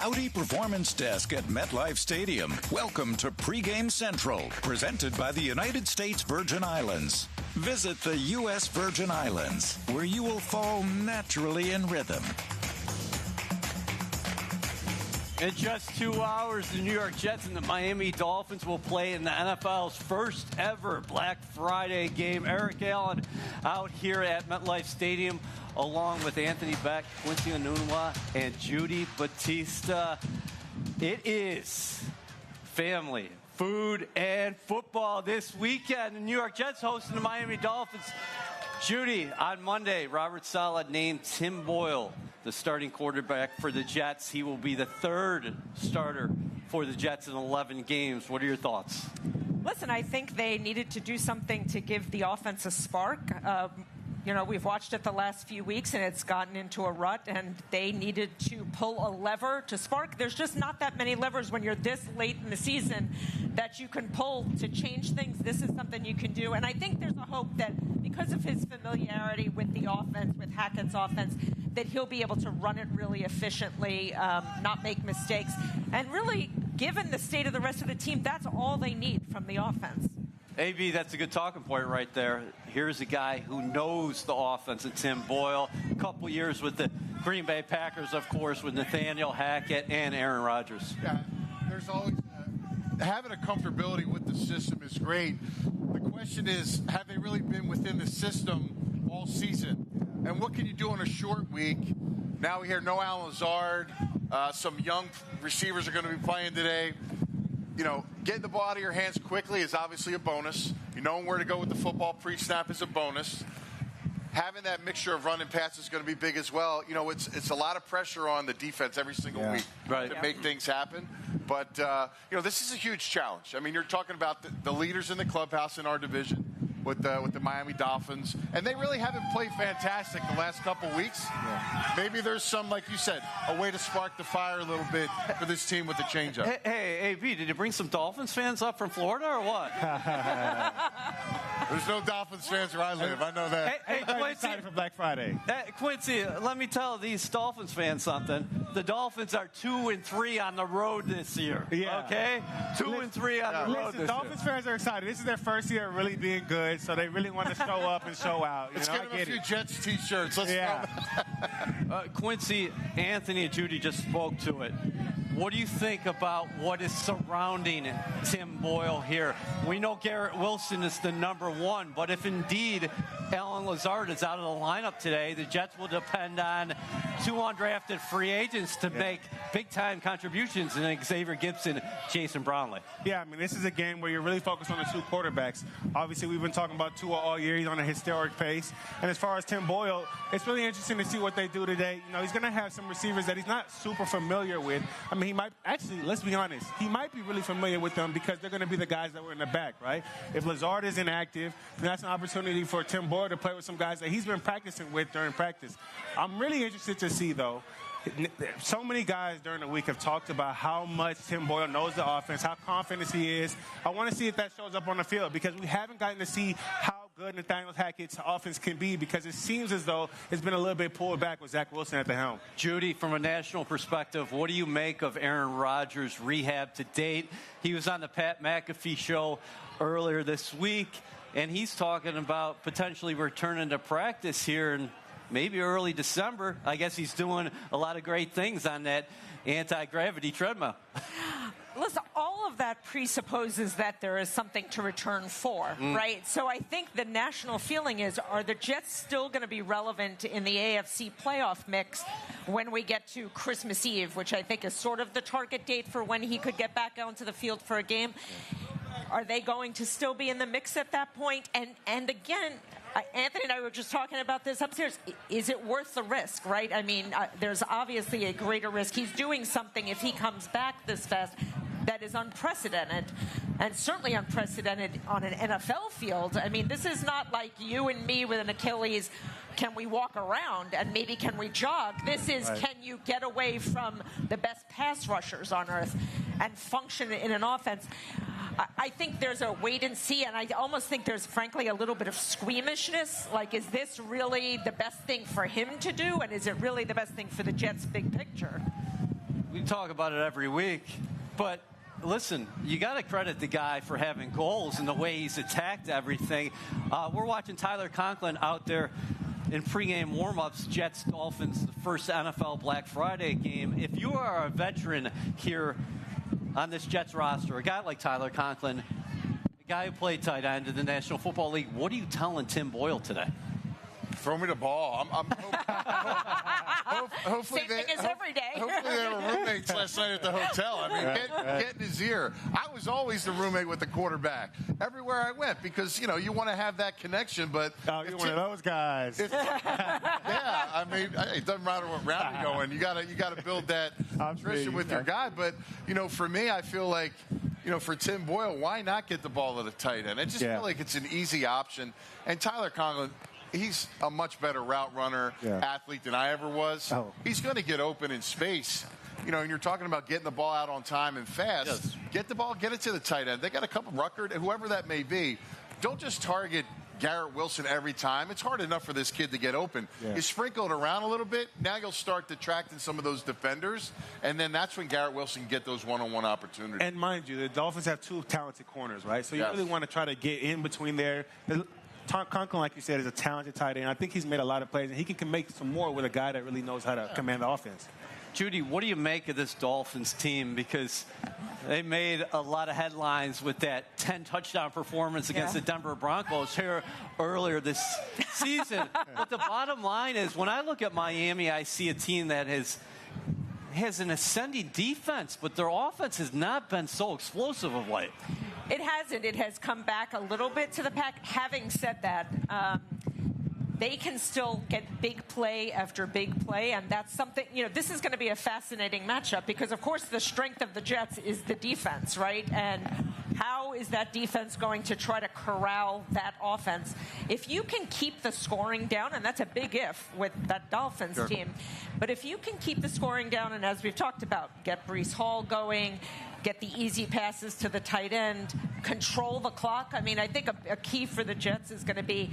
Audi Performance Desk at MetLife Stadium. Welcome to Pregame Central, presented by the United States Virgin Islands. Visit the U.S. Virgin Islands, where you will fall naturally in rhythm. In just 2 hours, the New York Jets and the Miami Dolphins will play in the NFL's first ever Black Friday game. Eric Allen out here at MetLife Stadium, along with Anthony Beck, Quincy Onwunwa, and Judy Batista. It is family, food, and football this weekend. The New York Jets hosting the Miami Dolphins. Judy, on Monday, Robert Saleh named Tim Boyle the starting quarterback for the Jets. He will be the third starter for the Jets in 11 games. What are your thoughts? Listen, I think they needed to do something to give the offense a spark. We've watched it the last few weeks, and it's gotten into a rut, and they needed to pull a lever to spark. There's just not that many levers when you're this late in the season that you can pull to change things. This is something you can do, and I think there's a hope that because of his familiarity with the offense, with Hackett's offense, that he'll be able to run it really efficiently, not make mistakes, and really, given the state of the rest of the team, that's all they need from the offense. AB, that's a good talking point right there. Here's a guy who knows the offense, and Tim Boyle. A couple years with the Green Bay Packers, of course, with Nathaniel Hackett and Aaron Rodgers. Yeah, there's always having a comfortability with the system is great. The question is, have they really been within the system all season? And what can you do in a short week? Now we hear no Allen Lazard. Some young receivers are going to be playing today. Getting the ball out of your hands quickly is obviously a bonus. Knowing where to go with the football pre-snap is a bonus. Having that mixture of run and pass is going to be big as well. It's a lot of pressure on the defense every single week to make things happen. But, this is a huge challenge. I mean, you're talking about the leaders in the clubhouse in our division with the Miami Dolphins. And they really haven't played fantastic the last couple weeks. Yeah. Maybe there's some, like you said, a way to spark the fire a little bit for this team with the changeup. Hey, AB, did you bring some Dolphins fans up from Florida or what? There's no Dolphins fans where I live. I know that. Hey, Quincy, excited for Black Friday. Quincy, let me tell these Dolphins fans something. The Dolphins are 2-3 on the road this year. Yeah. Okay? 2-3 on the road this Dolphins year. fans are excited. This is their first year really being good, so they really want to show up and show out. Let's get them a few Jets t-shirts. Let's go. Quincy, Anthony, and Judy just spoke to it. What do you think about what is surrounding Tim Boyle here? We know Garrett Wilson is the number one, but if indeed Allen Lazard is out of the lineup today, the Jets will depend on two undrafted free agents to make big-time contributions in Xavier Gibson, Jason Brownlee. Yeah, I mean, this is a game where you're really focused on the two quarterbacks. Obviously, we've been talking about Tua all year. He's on a historic pace. And as far as Tim Boyle, it's really interesting to see what they do today. He's going to have some receivers that he's not super familiar with. I mean, he might actually, let's be honest, he might be really familiar with them because they're going to be the guys that were in the back, right? If Lazard is inactive, then that's an opportunity for Tim Boyle to play with some guys that he's been practicing with during practice. I'm really interested to see, though, so many guys during the week have talked about how much Tim Boyle knows the offense, how confident he is. I want to see if that shows up on the field because we haven't gotten to see how good Nathaniel Hackett's offense can be because it seems as though it's been a little bit pulled back with Zach Wilson at the helm. Judy, from a national perspective, what do you make of Aaron Rodgers' rehab to date? He was on the Pat McAfee show earlier this week, and he's talking about potentially returning to practice here in maybe early December. I guess he's doing a lot of great things on that anti-gravity treadmill. Listen, all of that presupposes that there is something to return for, right? So I think the national feeling is, are the Jets still going to be relevant in the AFC playoff mix when we get to Christmas Eve, which I think is sort of the target date for when he could get back out into the field for a game? Are they going to still be in the mix at that point? And again, Anthony and I were just talking about this upstairs. Is it worth the risk, right? I mean, there's obviously a greater risk. He's doing something if he comes back this fast that is unprecedented, and certainly unprecedented on an NFL field. I mean, this is not like you and me with an Achilles. Can we walk around and maybe can we jog? This is Can you get away from the best pass rushers on earth and function in an offense? I think there's a wait and see, and I almost think there's, frankly, a little bit of squeamishness. Like, is this really the best thing for him to do, and is it really the best thing for the Jets' big picture? We talk about it every week, but listen, you got to credit the guy for having goals and the way he's attacked everything. We're watching Tyler Conklin out there in pregame warm-ups, Jets Dolphins, the first NFL Black Friday game. If you are a veteran here on this Jets roster, a guy like Tyler Conklin, a guy who played tight end in the National Football League, what are you telling Tim Boyle today? Throw me the ball. Hopefully Same thing as every day. Hopefully they were roommates last night at the hotel. I mean, get in his ear. I was always the roommate with the quarterback everywhere I went because, you know, you want to have that connection. But you're one of those guys. Yeah, I mean, it doesn't matter what round you're going. You got to build that tradition with your guy. But, you know, for me, I feel like, you know, for Tim Boyle, why not get the ball at a tight end? I just feel like it's an easy option. And Tyler Conklin, he's a much better route runner, athlete than I ever was. He's going to get open in space. You know, and you're talking about getting the ball out on time and fast. Yes. Get the ball, get it to the tight end. They got a couple, Ruckert, whoever that may be. Don't just target Garrett Wilson every time. It's hard enough for this kid to get open. You sprinkle it around a little bit, now you'll start detracting some of those defenders, and then that's when Garrett Wilson can get those one-on-one opportunities. And mind you, the Dolphins have two talented corners, right? So you really want to try to get in between there. Conklin, like you said, is a talented tight end. I think he's made a lot of plays, and he can make some more with a guy that really knows how to command the offense. Judy, what do you make of this Dolphins team? Because they made a lot of headlines with that 10-touchdown performance against the Denver Broncos here earlier this season. But the bottom line is, when I look at Miami, I see a team that has an ascending defense, but their offense has not been so explosive of late. It hasn't. It has come back a little bit to the pack. Having said that, they can still get big play after big play, and that's something, you know, this is going to be a fascinating matchup because, of course, the strength of the Jets is the defense, right? And how is that defense going to try to corral that offense? If you can keep the scoring down, and that's a big if with that Dolphins team, but if you can keep the scoring down, and as we've talked about, get Breece Hall going, get the easy passes to the tight end, control the clock. I mean, I think a key for the Jets is going to be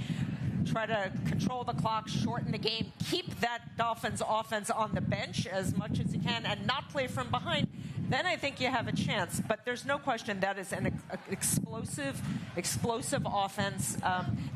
try to control the clock, shorten the game, keep that Dolphins offense on the bench as much as you can, and not play from behind. Then I think you have a chance. But there's no question that is an explosive offense.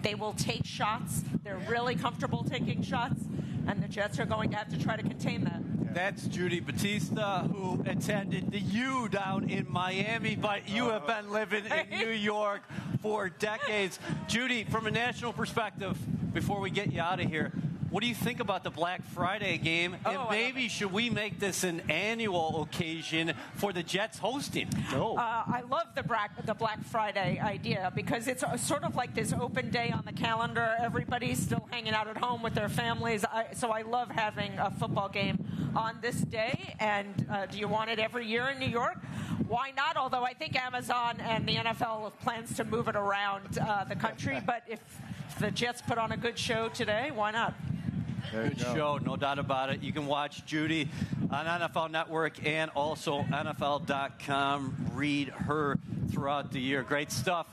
They will take shots. They're really comfortable taking shots, and the Jets are going to have to try to contain that. That's Judy Batista, who attended the U down in Miami, but you have been living in New York for decades. Judy, from a national perspective, before we get you out of here, what do you think about the Black Friday game? And maybe should we make this an annual occasion for the Jets hosting? I love the Black Friday idea because it's sort of like this open day on the calendar. Everybody's still hanging out at home with their families. So I love having a football game on this day. And do you want it every year in New York? Why not? Although I think Amazon and the NFL plans to move it around the country. But if the Jets put on a good show today, why not? Good show, no doubt about it. You can watch Judy on NFL Network and also NFL.com. Read her throughout the year. Great stuff.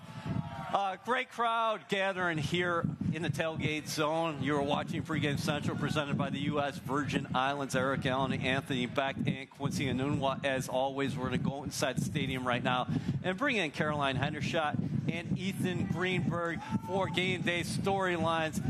Great crowd gathering here in the tailgate zone. You're watching Pregame Central presented by the U.S. Virgin Islands. Eric Allen, Anthony Beck, and Quincy Anunwa. As always, we're going to go inside the stadium right now and bring in Caroline Hendershot and Ethan Greenberg for Game Day Storylines.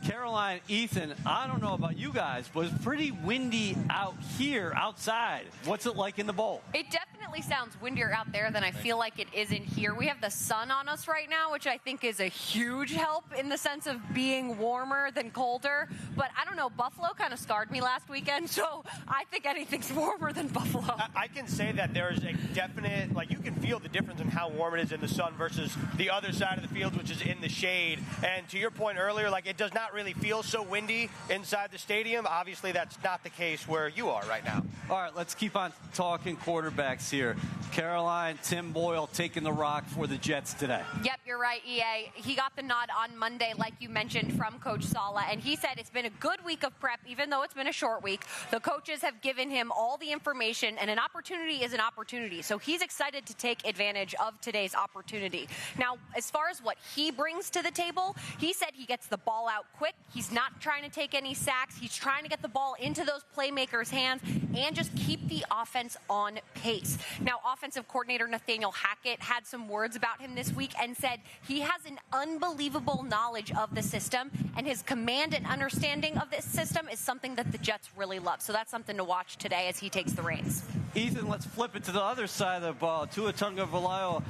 Caroline, Ethan, I don't know about you guys, but it's pretty windy out here, outside. What's it like in the bowl? It definitely sounds windier out there than I feel like it is in here. We have the sun on us right now, which I think is a huge help in the sense of being warmer than colder. But I don't know, Buffalo kind of scarred me last weekend, so I think anything's warmer than Buffalo. I can say that there's a definite, like, you can feel the difference in how warm it is in the sun versus the other side of the field, which is in the shade. And to your point earlier, like, it does not really feel so windy inside the stadium. Obviously, that's not the case where you are right now. All right, let's keep on talking quarterbacks here. here. Caroline, Tim Boyle taking the rock for the Jets today. Yep, you're right, EA. He got the nod on Monday, like you mentioned, from Coach Saleh, and he said it's been a good week of prep, even though it's been a short week. The coaches have given him all the information, and an opportunity is an opportunity. So he's excited to take advantage of today's opportunity. Now, as far as what he brings to the table, he said he gets the ball out quick. He's not trying to take any sacks. He's trying to get the ball into those playmakers' hands and just keep the offense on pace. Now, offensive coordinator Nathaniel Hackett had some words about him this week and said he has an unbelievable knowledge of the system, and his command and understanding of this system is something that the Jets really love. So that's something to watch today as he takes the reins. Ethan, let's flip it to the other side of the ball. Tua Tagovailoa,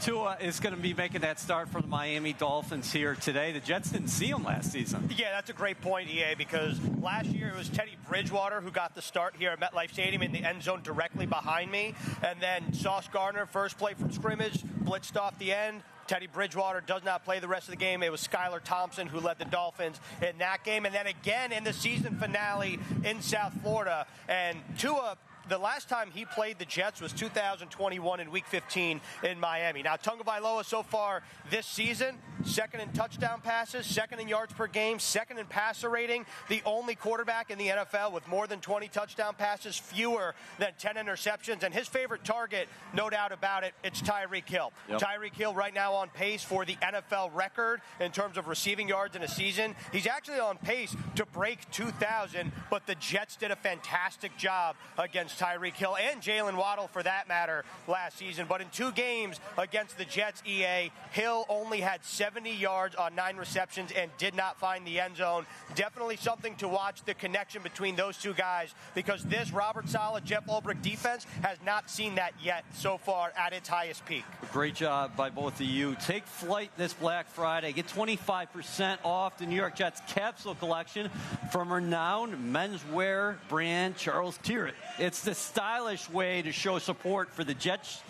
Tua is going to be making that start for the Miami Dolphins here today. The Jets didn't see him last season. Yeah, that's a great point, EA, because last year it was Teddy Bridgewater who got the start here at MetLife Stadium in the end zone directly behind me. And then Sauce Gardner, first play from scrimmage, blitzed off the end. Teddy Bridgewater does not play the rest of the game. It was Skylar Thompson who led the Dolphins in that game. And then again in the season finale in South Florida. And Tua, the last time he played the Jets was 2021 in Week 15 in Miami. Now, Tagovailoa so far this season, second in touchdown passes, second in yards per game, second in passer rating, the only quarterback in the NFL with more than 20 touchdown passes, fewer than 10 interceptions. And his favorite target, no doubt about it, it's Tyreek Hill. Yep. Tyreek Hill right now on pace for the NFL record in terms of receiving yards in a season. He's actually on pace to break 2,000, but the Jets did a fantastic job against Tyreek Hill and Jalen Waddle for that matter last season. But in 2 games against the Jets, EA, Hill only had 70 yards on 9 receptions and did not find the end zone. Definitely something to watch, the connection between those 2 guys, because this Robert Saleh, Jeff Ulbrich defense has not seen that yet so far at its highest peak. Great job by both of you. Take flight this Black Friday. Get 25% off the New York Jets capsule collection from renowned menswear brand Charles Tyrrell. It's the stylish way to show support for the Jets.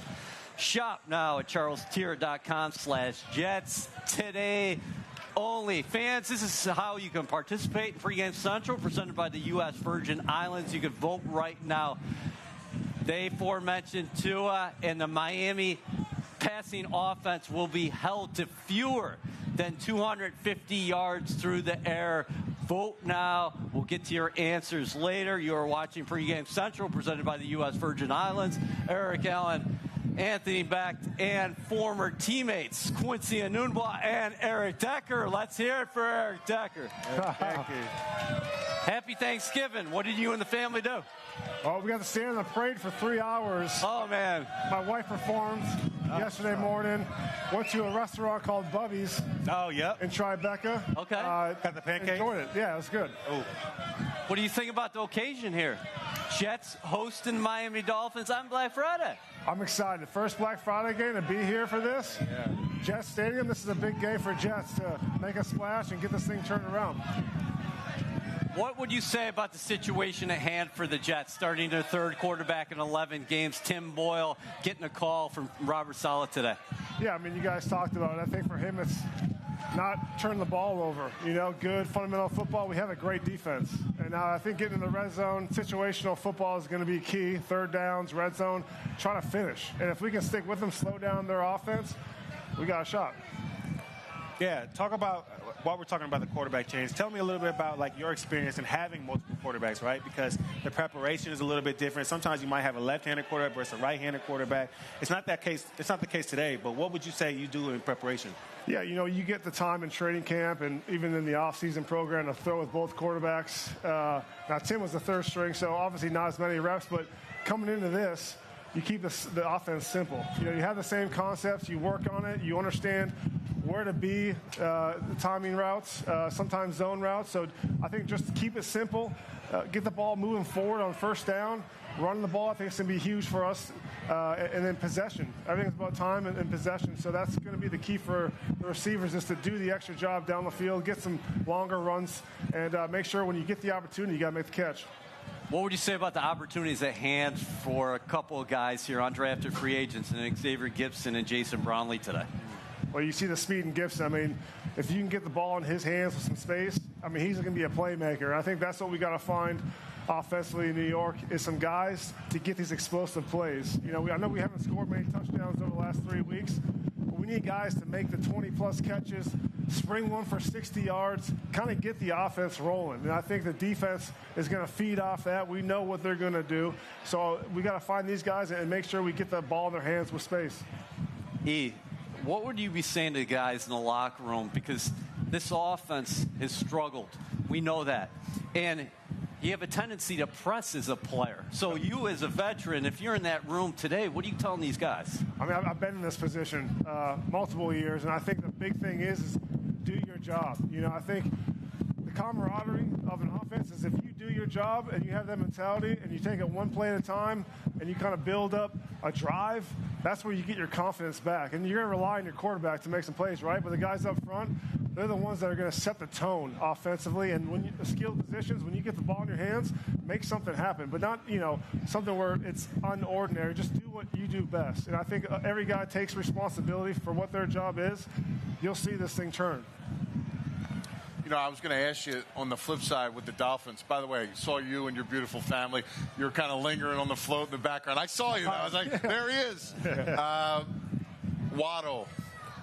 Shop now at charlestyrrell.com/Jets today only. Fans, this is how you can participate in Pregame Central, presented by the U.S. Virgin Islands. You can vote right now. They aforementioned Tua and the Miami passing offense will be held to fewer than 250 yards through the air. Vote now. We'll get to your answers later. You are watching Pregame Central, presented by the U.S. Virgin Islands. Eric Allen, Anthony Becht, and former teammates Quincy Anunbla and Eric Decker. Let's hear it for Eric Decker. Happy Thanksgiving. What did you and the family do? Oh, we got to stand in the parade for 3 hours. Oh, man. My wife performed yesterday morning. Went to a restaurant called Bubby's. Oh, yep. In Tribeca. Okay. Got the pancakes? Enjoyed it. Yeah, it was good. Oh. What do you think about the occasion here? Jets hosting Miami Dolphins on Black Friday. I'm excited. First Black Friday game to be here for this. Yeah. Jets Stadium, this is a big game for Jets to make a splash and get this thing turned around. What would you say about the situation at hand for the Jets, starting their third quarterback in 11 games? Tim Boyle getting a call from Robert Saleh today. Yeah, I mean, you guys talked about it. I think for him it's not turn the ball over. You know, good fundamental football. We have a great defense. And now I think getting in the red zone, situational football is going to be key. Third downs, red zone, trying to finish. And if we can stick with them, slow down their offense, we got a shot. Yeah, talk about, while we're talking about the quarterback change, tell me a little bit about like your experience in having multiple quarterbacks, right? Because the preparation is a little bit different. Sometimes you might have a left-handed quarterback versus a right-handed quarterback. It's not the case today, but what would you say you do in preparation? Yeah, you know, you get the time in training camp and even in the off-season program to throw with both quarterbacks. Now, Tim was the third string, so obviously not as many reps, but coming into this, you keep the offense simple. You know, you have the same concepts, you work on it, you understand where to be, the timing routes, sometimes zone routes. So I think just keep it simple, get the ball moving forward on first down, running the ball. I think it's going to be huge for us. And then possession. Everything's about time and possession. So that's going to be the key for the receivers, is to do the extra job down the field, get some longer runs, and make sure when you get the opportunity, you got to make the catch. What would you say about the opportunities at hand for a couple of guys here, undrafted free agents, and Xavier Gibson and Jason Brownlee today? Well, you see the speed in Gibson. I mean, if you can get the ball in his hands with some space, I mean, he's going to be a playmaker. I think that's what we got to find offensively in New York is some guys to get these explosive plays. I know we haven't scored many touchdowns over the last 3 weeks, but we need guys to make the 20-plus catches, spring one for 60 yards, kind of get the offense rolling. And I think the defense is going to feed off that. We know what they're going to do. So we got to find these guys and make sure we get the ball in their hands with space. What would you be saying to the guys in the locker room? Because this offense has struggled. We know that. And you have a tendency to press as a player. So you as a veteran, if you're in that room today, what are you telling these guys? I mean, I've been in this position multiple years, and I think the big thing is do your job. I think the camaraderie of an offense is if you do your job and you have that mentality and you take it one play at a time and you kind of build up a drive, that's where you get your confidence back. And you're going to rely on your quarterback to make some plays, right? But the guys up front, they're the ones that are going to set the tone offensively. And when the skilled positions, when you get the ball in your hands, make something happen. But not, something where it's unordinary. Just do what you do best. And I think every guy takes responsibility for what their job is. You'll see this thing turn. I was going to ask you on the flip side with the Dolphins. By the way, I saw you and your beautiful family. You were kind of lingering on the float in the background. I saw you. I was like, there he is. Waddle.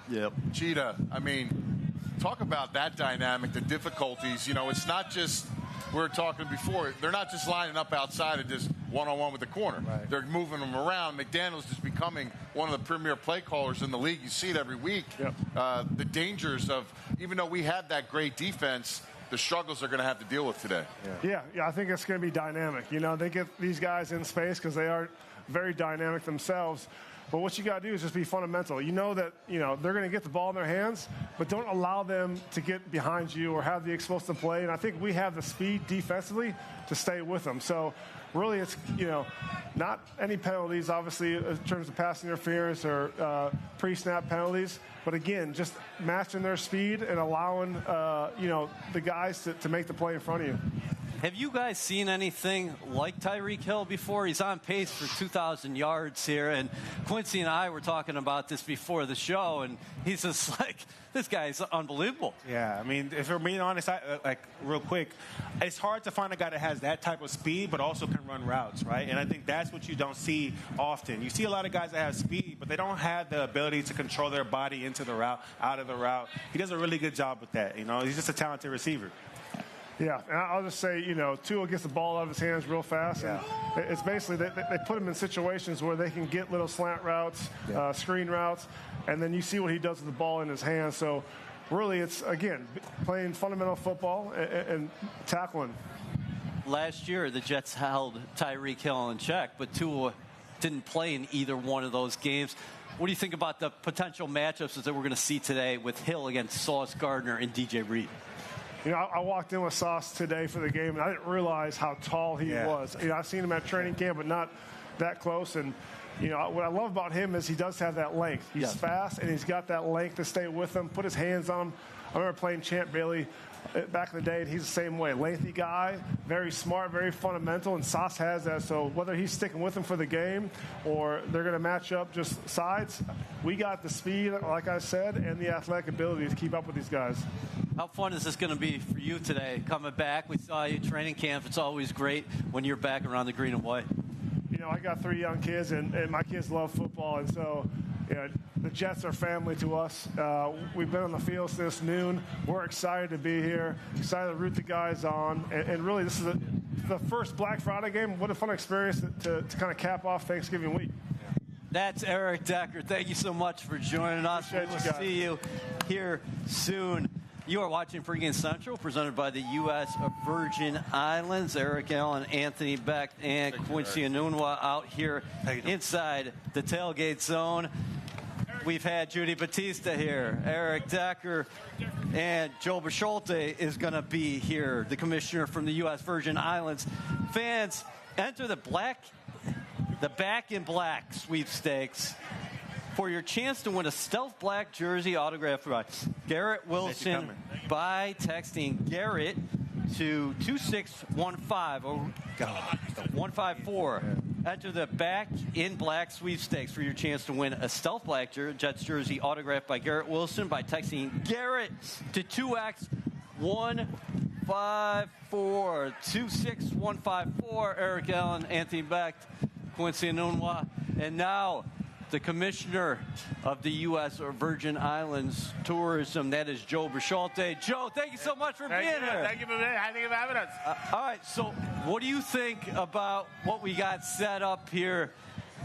Yep. Cheetah. I mean, talk about that dynamic, the difficulties. It's not just, we were talking before, they're not just lining up outside and just one-on-one with the corner. Right. They're moving them around. McDaniels is becoming one of the premier play callers in the league. You see it every week. Yep. The dangers of, even though we have that great defense, the struggles they're going to have to deal with today. Yeah, I think it's going to be dynamic. They get these guys in space because they are very dynamic themselves. But what you got to do is just be fundamental. That they're going to get the ball in their hands, but don't allow them to get behind you or have the explosive play. And I think we have the speed defensively to stay with them. So really it's, not any penalties, obviously, in terms of pass interference or pre-snap penalties. But again, just matching their speed and allowing, the guys to make the play in front of you. Have you guys seen anything like Tyreek Hill before? He's on pace for 2,000 yards here, and Quincy and I were talking about this before the show, and he's just like, this guy's unbelievable. Yeah, I mean, if we're being honest, real quick, it's hard to find a guy that has that type of speed but also can run routes, right? And I think that's what you don't see often. You see a lot of guys that have speed, but they don't have the ability to control their body into the route, out of the route. He does a really good job with that. He's just a talented receiver. Yeah, and I'll just say, Tua gets the ball out of his hands real fast. Yeah. And it's basically they put him in situations where they can get little slant routes, screen routes, and then you see what he does with the ball in his hands. So really it's, again, playing fundamental football and tackling. Last year, the Jets held Tyreek Hill in check, but Tua didn't play in either one of those games. What do you think about the potential matchups that we're going to see today with Hill against Sauce Gardner and DJ Reed? I walked in with Sauce today for the game, and I didn't realize how tall he was. I've seen him at training camp, but not that close. And, what I love about him is he does have that length. He's fast, and he's got that length to stay with him, put his hands on him. I remember playing Champ Bailey back in the day, and he's the same way. Lengthy guy, very smart, very fundamental, and Sauce has that. So whether he's sticking with him for the game or they're going to match up just sides, we got the speed, like I said, and the athletic ability to keep up with these guys. How fun is this going to be for you today, coming back? We saw you training camp. It's always great when you're back around the green and white. I got 3 young kids, and my kids love football, and so the Jets are family to us. We've been on the field since noon. We're excited to be here, excited to root the guys on, and really this is the first Black Friday game. What a fun experience to kind of cap off Thanksgiving week. That's Eric Decker. Thank you so much for joining us. We'll see you here soon. You are watching Pregame Central, presented by the U.S. Virgin Islands. Eric Allen, Anthony Beck, and Quincy Enunwa out here inside the tailgate zone. We've had Judy Batista here, Eric Decker, and Joe Bischolte is going to be here, the commissioner from the U.S. Virgin Islands. Fans, enter the Back in Black sweepstakes for your chance to win a stealth black jersey autographed by Garrett Wilson by texting Garrett to 2615 or 154. Enter the Back in Black sweepstakes for your chance to win a stealth black Jets jersey autographed by Garrett Wilson by texting Garrett to 2x1 254-26154. Eric Allen, Anthony Becht, Quincy Enunwa, and now the commissioner of the U.S. Virgin Islands Tourism. That is Joe Bisciolte. Joe, thank you so much for being here. Thank you for having us. All right, so what do you think about what we got set up here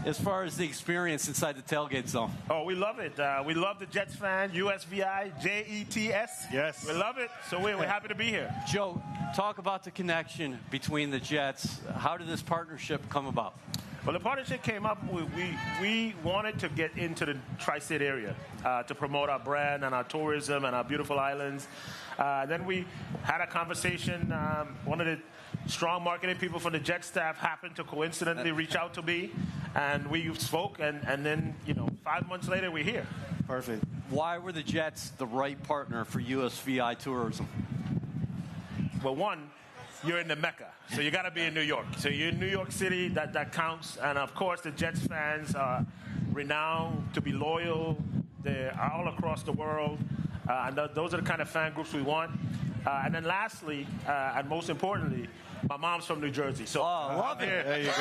as far as the experience inside the tailgate zone? Oh, we love it. We love the Jets fan, USVI, JETS. Yes. We love it, so we're happy to be here. Joe, talk about the connection between the Jets. How did this partnership come about? Well, the partnership came up. We wanted to get into the tri-state area to promote our brand and our tourism and our beautiful islands. Then we had a conversation. One of the strong marketing people from the Jet staff happened to coincidentally reach out to me, and we spoke. And then 5 months later, we're here. Perfect. Why were the Jets the right partner for USVI Tourism? Well, one, you're in the Mecca, so you got to be in New York. So you're in New York City, that counts. And, of course, the Jets fans are renowned to be loyal. They're all across the world, and those are the kind of fan groups we want. And then lastly, and most importantly, my mom's from New Jersey. So love it. There you go.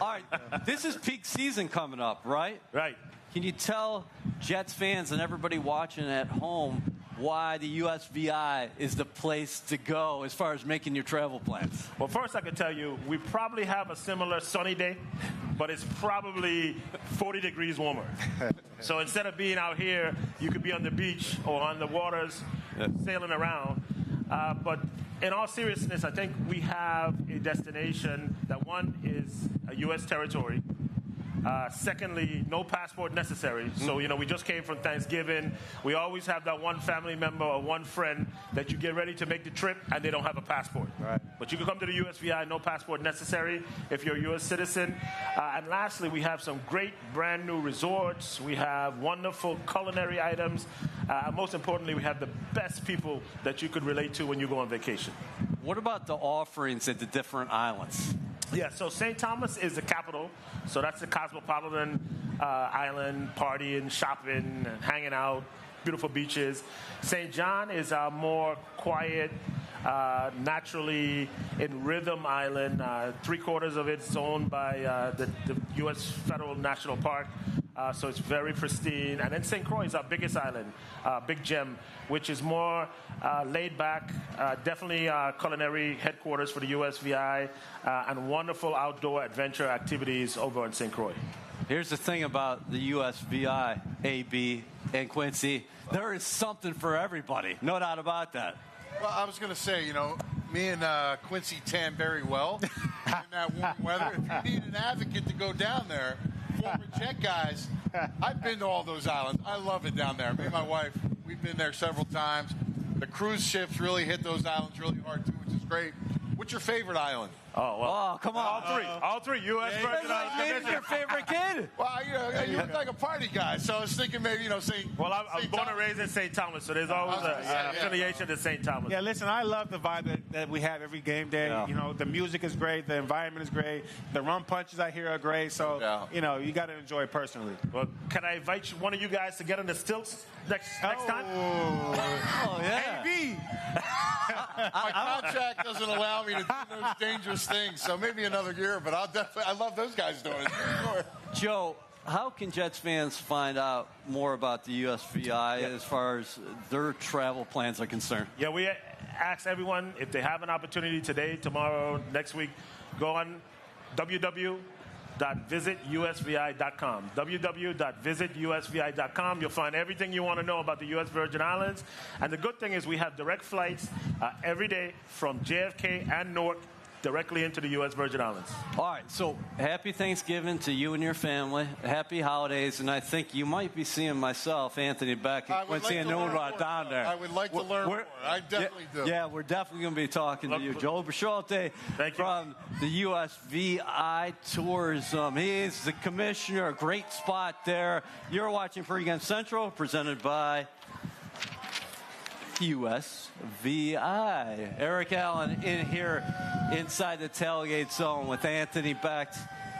All right, this is peak season coming up, right? Right. Can you tell Jets fans and everybody watching at home why the USVI is the place to go as far as making your travel plans? Well, first I can tell you, we probably have a similar sunny day, but it's probably 40 degrees warmer. So instead of being out here, you could be on the beach or on the waters sailing around. But in all seriousness, I think we have a destination that, one, is a U.S. territory. Secondly, no passport necessary. So, we just came from Thanksgiving. We always have that one family member or one friend that you get ready to make the trip and they don't have a passport. Right. But you can come to the USVI, no passport necessary if you're a U.S. citizen. And lastly, we have some great brand new resorts. We have wonderful culinary items. And most importantly, we have the best people that you could relate to when you go on vacation. What about the offerings at the different islands? Yeah, so St. Thomas is the capital. So that's the cosmopolitan island, partying, shopping, hanging out, beautiful beaches. St. John is our more quiet, naturally in rhythm island. 3/4 of it's owned by the U.S. Federal National Park. So it's very pristine. And then St. Croix is our biggest island, big gem, which is more laid back, definitely culinary headquarters for the USVI, and wonderful outdoor adventure activities over in St. Croix. Here's the thing about the USVI, AB, and Quincy. There is something for everybody. No doubt about that. Well, I was going to say, me and Quincy tan very well in that warm weather. If you need an advocate to go down there, former Jet guys, I've been to all those islands. I love it down there. Me and my wife, we've been there several times. The cruise ships really hit those islands really hard, too, which is great. What's your favorite island? Oh, well. Oh, come on. All three. U.S. Virgin Islands. Maybe your favorite kid. Well, you look like a party guy, so I was thinking maybe, St. Well, I'm born and raised in St. Thomas, so there's always an affiliation to St. Thomas. Yeah, listen, I love the vibe that we have every game day. Yeah. The music is great. The environment is great. The rum punches I hear are great. So, you got to enjoy it personally. Well, can I invite one of you guys to get on the stilts next time? Oh, yeah. AB. My contract doesn't allow me to do those dangerous things, so maybe another year, but I love those guys doing it. Sure. Joe, how can Jets fans find out more about the USVI as far as their travel plans are concerned? Yeah, we ask everyone if they have an opportunity today, tomorrow, next week, go on www.visitusvi.com. www.visitusvi.com. You'll find everything you want to know about the U.S. Virgin Islands. And the good thing is we have direct flights every day from JFK and Newark directly into the U.S. Virgin Islands. All right, so happy Thanksgiving to you and your family. Happy holidays, and I think you might be seeing myself, Anthony Becht, and Quincy Enunwa down there. I would like to learn more. I definitely do. Yeah, we're definitely going to be talking to you. Joe Bisciolte from the USVI Tourism. He is the commissioner. Great spot there. You're watching Pregame Central, presented by USVI. Eric Allen in here inside the tailgate zone with Anthony Becht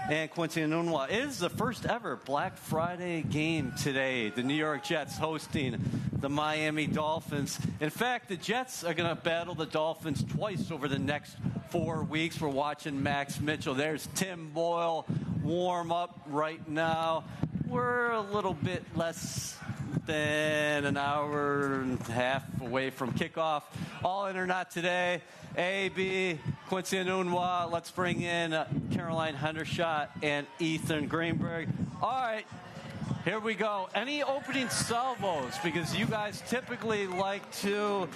and Quincy Enunwa. It is the first ever Black Friday game today. The New York Jets hosting the Miami Dolphins. In fact, the Jets are going to battle the Dolphins twice over the next 4 weeks. We're watching Max Mitchell. There's Tim Boyle warm up right now. We're a little bit less than an hour and a half away from kickoff. All in or not today. AB, Quincy Enunwa. Let's bring in Caroline Hendershot and Ethan Greenberg. All right, here we go. Any opening salvos? Because you guys typically like to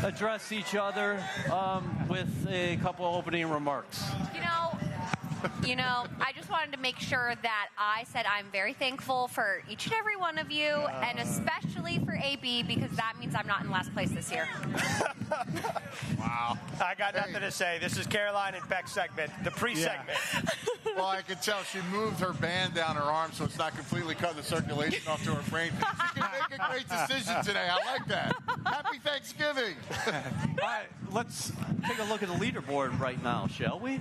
address each other with a couple opening remarks. You know, I just wanted to make sure that I said I'm very thankful for each and every one of you, and especially for AB, because that means I'm not in last place this year. Wow. I got nothing to say. This is Caroline and Beck's segment, the pre-segment. Well, I can tell she moved her band down her arm so it's not completely cutting the circulation off to her brain. She can make a great decision today. I like that. Happy Thanksgiving. All right, let's take a look at the leaderboard right now, shall we?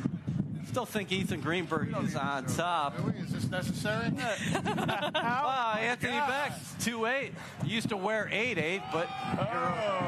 Still think Ethan Greenberg is on top. Really? Is this necessary? Wow, Anthony Beck, 2.8. Used to wear 8.8, but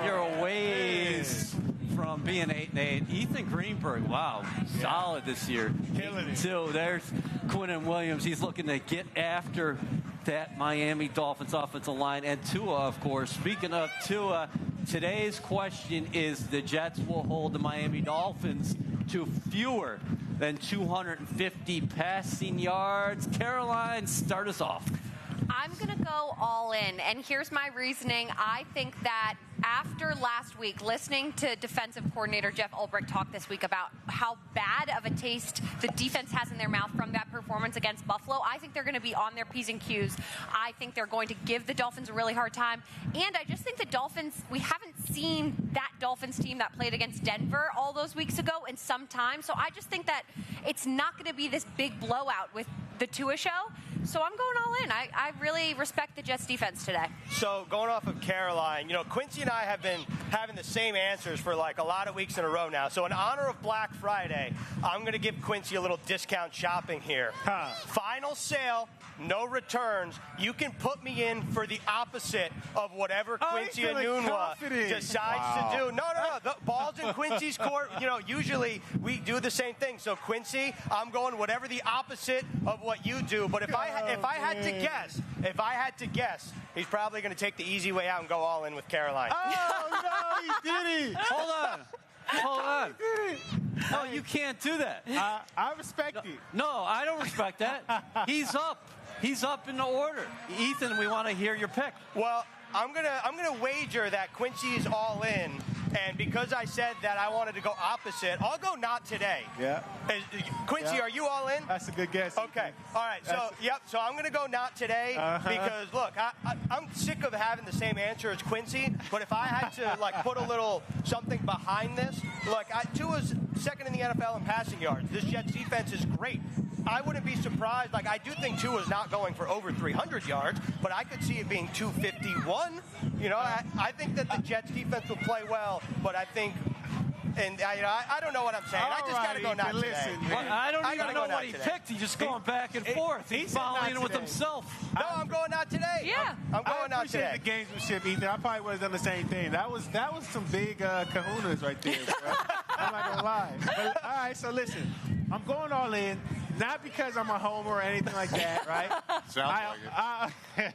you're a ways from being 8.8. Ethan Greenberg, wow, solid this year. Killing it. So there's Quinnen Williams. He's looking to get after that Miami Dolphins offensive line. And Tua, of course. Speaking of Tua, today's question is the Jets will hold the Miami Dolphins to fewer than 250 passing yards. Caroline, start us off. I'm going to go all in, and here's my reasoning. I think that after last week, listening to defensive coordinator Jeff Ulbrich talk this week about how bad of a taste the defense has in their mouth from that performance against Buffalo, I think they're going to be on their P's and Q's. I think they're going to give the Dolphins a really hard time. And I just think the Dolphins, we haven't seen that Dolphins team that played against Denver all those weeks ago in some time. So I just think that it's not going to be this big blowout with the Tua show. So I'm going all in. I really respect the Jets defense today. So going off of Caroline, Quincy and I have been having the same answers for like a lot of weeks in a row now. So in honor of Black Friday, I'm going to give Quincy a little discount shopping here. Final sale, no returns. You can put me in for the opposite of whatever Quincy Enunwa decides to do. No. The ball's in Quincy's court. Usually we do the same thing. So Quincy, I'm going whatever the opposite of what you do. But if I had to guess, he's probably going to take the easy way out and go all in with Caroline. Oh, no, he did it. Hold on. No, you can't do that. I respect it. No, I don't respect that. He's up. He's up in the order. Ethan, we want to hear your pick. Well, I'm gonna wager that Quincy is all in, and because I said that I wanted to go opposite, I'll go not today. Yeah. Quincy, are you all in? That's a good guess. Okay. All right. So I'm gonna go not today because look, I'm sick of having the same answer as Quincy. But if I had to put a little something behind this, Tua's second in the NFL in passing yards. This Jets defense is great. I wouldn't be surprised. I do think Tua's not going for over 300 yards, but I could see it being 251. I think that the Jets defense will play well, but I think, and I don't know what I'm saying. I just got to go not today. I don't even know what he picked. He's just going back and forth. He's following with himself. No, I'm going not today. Yeah. I'm going not today. I appreciate the gamesmanship, Ethan. I probably would have done the same thing. That was some big kahunas right there, bro. I'm not going to lie. But, all right, so listen. I'm going all in. Not because I'm a homer or anything like that, right? Sounds like it.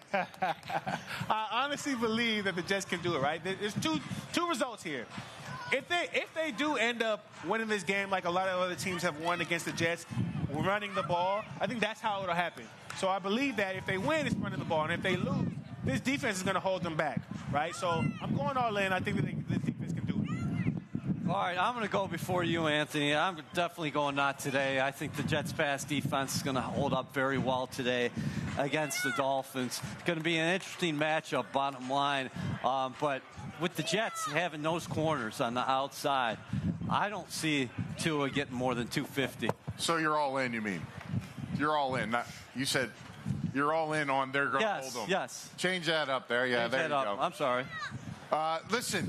I honestly believe that the Jets can do it, right? There's two results here. If they do end up winning this game like a lot of other teams have won against the Jets, running the ball, I think that's how it'll happen. So I believe that if they win, it's running the ball. And if they lose, this defense is going to hold them back, right? So I'm going all in. I think that the defense can do it. All right, I'm going to go before you, Anthony. I'm definitely going not today. I think the Jets' pass defense is going to hold up very well today against the Dolphins. It's going to be an interesting matchup, bottom line. But with the Jets having those corners on the outside, I don't see Tua getting more than 250. So you're all in, you mean? You're all in. You said you're all in on they're going to hold them. Yes. Change that up there. Yeah, Change there that you up. go. I'm sorry. Listen,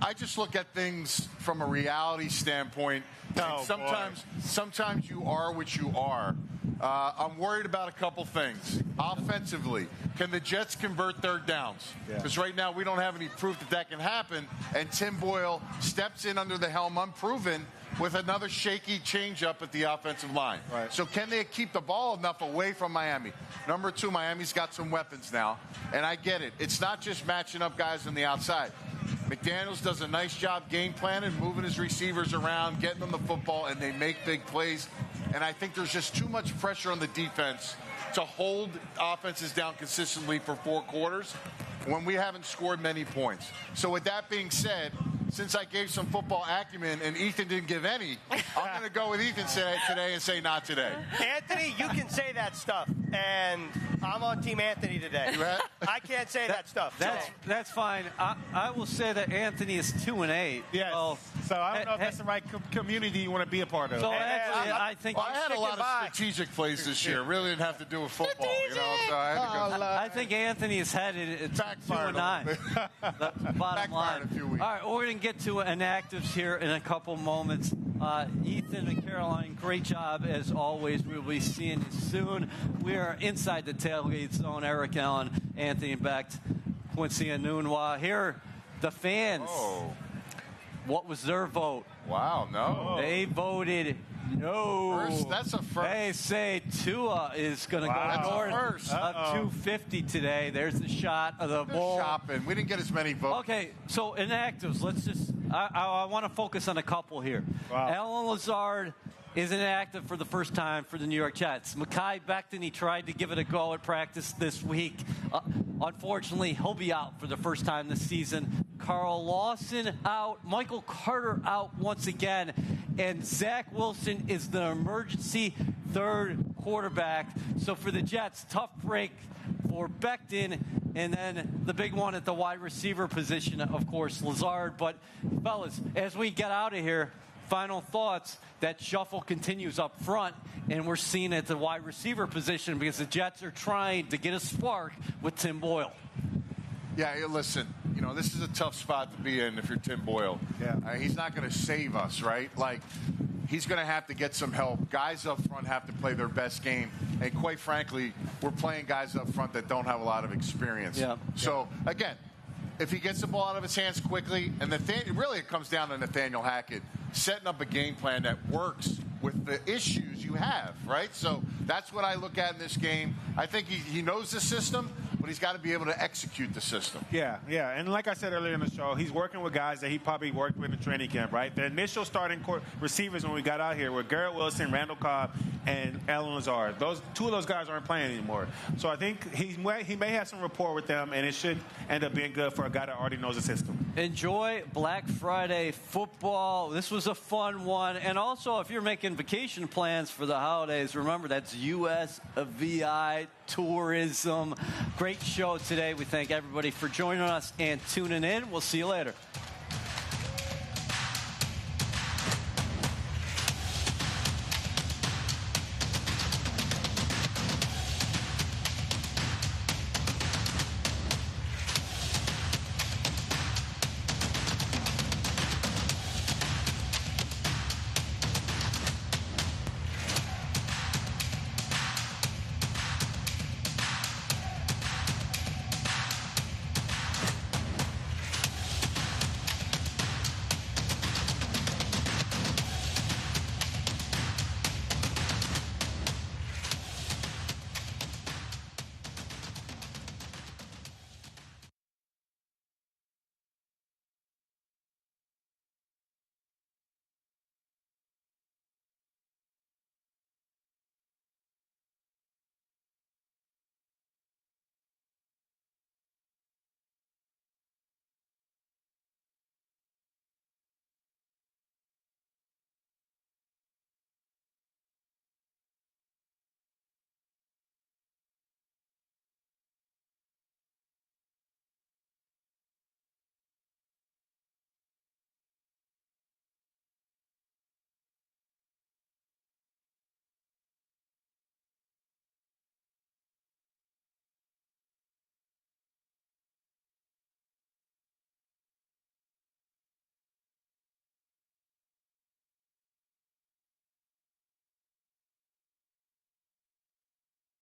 I just look at things from a reality standpoint. Oh, sometimes you are what you are. I'm worried about a couple things. Offensively, can the Jets convert third downs? Because right now we don't have any proof that can happen. And Tim Boyle steps in under the helm unproven with another shaky changeup at the offensive line. Right. So can they keep the ball enough away from Miami? Number two, Miami's got some weapons now. And I get it. It's not just matching up guys on the outside. McDaniels does a nice job game planning, moving his receivers around, getting them the football, and they make big plays. And I think there's just too much pressure on the defense to hold offenses down consistently for 4 quarters when we haven't scored many points. So with that being said, since I gave some football acumen and Ethan didn't give any, I'm going to go with Ethan today and say not today. Anthony, you can say that stuff, and I'm on Team Anthony today. I can't say that stuff. That's fine. I will say that Anthony is 2-8. Yes. So I don't know if that's the right community you want to be a part of. So actually, I think I had a lot of strategic plays this year. Really didn't have to do with football. You know, so I had to go. I think Anthony is headed to 2-9. The bottom line. A few weeks. All right, we're going to get to inactives here in a couple moments. Ethan and Caroline, great job as always. We'll be seeing you soon. We are inside the tailgate zone. Eric Allen, Anthony Becht, Quincy Anunwa. Here, the fans. Oh. What was their vote? Wow, no. They voted no. That's a first. They say Tua is going to go north of 250 today. There's the shot of the ball. Shopping. We didn't get as many votes. Okay, so inactives. Let's just. I want to focus on a couple here. Wow. Alan Lazard is inactive for the first time for the New York Jets. Mekhi Becton, he tried to give it a go at practice this week. Unfortunately, he'll be out for the first time this season. Carl Lawson out. Michael Carter out once again. And Zach Wilson is the emergency third quarterback. So for the Jets, tough break for Becton. And then the big one at the wide receiver position, of course, Lazard. But, fellas, as we get out of here, final thoughts. That shuffle continues up front, and we're seeing it at the wide receiver position because the Jets are trying to get a spark with Tim Boyle. Yeah, listen, this is a tough spot to be in if you're Tim Boyle. Yeah. He's not going to save us, right? Like, he's going to have to get some help. Guys up front have to play their best game. And quite frankly, we're playing guys up front that don't have a lot of experience. Yeah. So, again, if he gets the ball out of his hands quickly, and really it comes down to Nathaniel Hackett setting up a game plan that works with the issues you have, right? So that's what I look at in this game. I think he knows the system, but he's got to be able to execute the system. Yeah. And like I said earlier in the show, he's working with guys that he probably worked with in training camp, right? The initial starting receivers when we got out here were Garrett Wilson, Randall Cobb, and Alan Lazard. Two of those guys aren't playing anymore. So I think he may have some rapport with them, and it should end up being good for a guy that already knows the system. Enjoy Black Friday football. This was a fun one. And also, if you're making vacation plans for the holidays, remember that's USVI Tourism. Great show today. We thank everybody for joining us and tuning in. We'll see you later.